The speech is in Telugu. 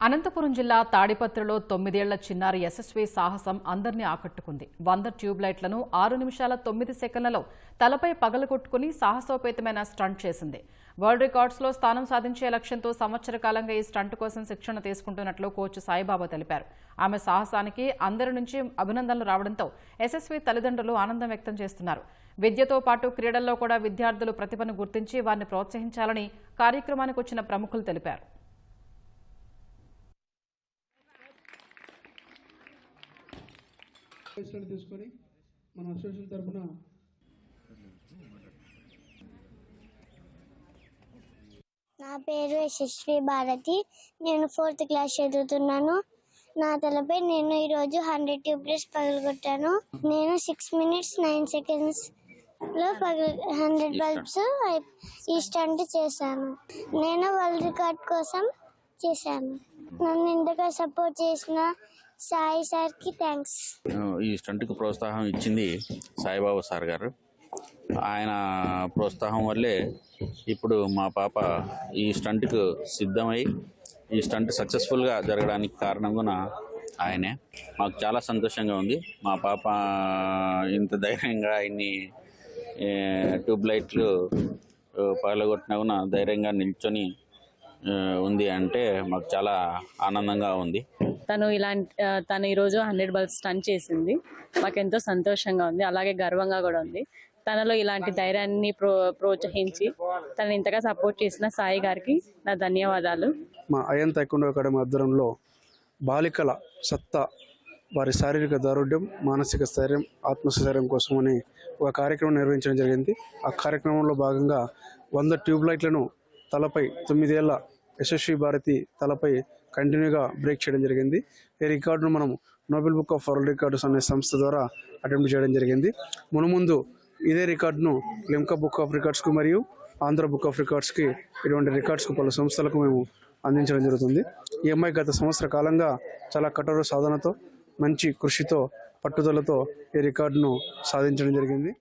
అనంతపురం జిల్లా తాడిపత్రిలో 9 ఏళ్ల చిన్నారి యశస్వి సాహసం అందరినీ ఆకట్టుకుంది. 100 ట్యూబ్ లైట్లను 6 నిమిషాల 9 సెకన్లలో తలపై పగలగొట్టుకుని సాహసోపేతమైన స్టంట్ చేసింది. వరల్డ్ రికార్డ్స్లో స్థానం సాధించే లక్ష్యంతో సంవత్సర కాలంగా ఈ స్టంట్ కోసం శిక్షణ తీసుకుంటున్నట్లు కోచ్ సాయిబాబా తెలిపారు. ఆమె సాహసానికి అందరి నుంచి అభినందనలు రావడంతో యశస్వి తల్లిదండ్రులు ఆనందం వ్యక్తం చేస్తున్నారు. విద్యతో పాటు క్రీడల్లో కూడా విద్యార్థులు ప్రతిభను గుర్తించి వారిని ప్రోత్సహించాలని కార్యక్రమానికి వచ్చిన ప్రముఖులు తెలిపారు. తీసుకొని మన అసోసియేషన్ తరఫున నా పేరు యశస్వి భారతి. నేను 4th క్లాస్ చదువుతున్నాను. నా తలపై నేను ఈరోజు 100 ట్యూబ్లెట్స్ పగలగొట్టాను. నేను 6 minutes 9 seconds లో 100 బల్బ్స్ ఈ స్టంట్ చేశాను. నేను వరల్డ్ రికార్డ్ కోసం చేశాను. నన్ను ఇంతగా సపోర్ట్ చేసిన సాయి సార్కి థ్యాంక్స్. ఈ స్టంట్కి ప్రోత్సాహం ఇచ్చింది సాయిబాబా సార్ గారు. ఆయన ప్రోత్సాహం వల్లే ఇప్పుడు మా పాప ఈ స్టంట్కు సిద్ధమై ఈ స్టంట్ సక్సెస్ఫుల్గా జరగడానికి కారణం కూడా ఆయనే. మాకు చాలా సంతోషంగా ఉంది. మా పాప ఇంత ధైర్యంగా ఇన్ని ట్యూబ్ లైట్లు పగలగొట్టినా కూడా ధైర్యంగా నిల్చొని ఉంది అంటే మాకు చాలా ఆనందంగా ఉంది. తను ఈరోజు 100 బల్బ్స్ స్టంట్ చేసింది. మాకు ఎంతో సంతోషంగా ఉంది, అలాగే గర్వంగా కూడా ఉంది. తనలో ఇలాంటి ధైర్యాన్ని ప్రోత్సహించి తను ఇంతగా సపోర్ట్ చేసిన సాయి గారికి నా ధన్యవాదాలు. మా అయంత తైక్వాండో అకాడమీ ఆధ్వర్యంలో బాలికల సత్తా, వారి శారీరక దారుఢ్యం, మానసిక స్థైర్యం, ఆత్మస్థైర్యం కోసమని ఒక కార్యక్రమం నిర్వహించడం జరిగింది. ఆ కార్యక్రమంలో భాగంగా 100 ట్యూబ్ లైట్లను తలపై 9 ఏళ్ల యశస్వి భారతి తలపై కంటిన్యూగా బ్రేక్ చేయడం జరిగింది. ఈ రికార్డును మనం Nobel book of world records అనే సంస్థ ద్వారా అటెంప్ట్ చేయడం జరిగింది. మునుముందు ఇదే రికార్డును లిమ్కా బుక్ ఆఫ్ రికార్డ్స్కు మరియు ఆంధ్ర బుక్ ఆఫ్ రికార్డ్స్కి ఇటువంటి రికార్డ్స్కు పలు సంస్థలకు మేము అందించడం జరుగుతుంది. ఈ అమ్మాయి గత సంవత్సర కాలంగా చాలా కఠోర సాధనతో, మంచి కృషితో, పట్టుదలతో ఈ రికార్డును సాధించడం జరిగింది.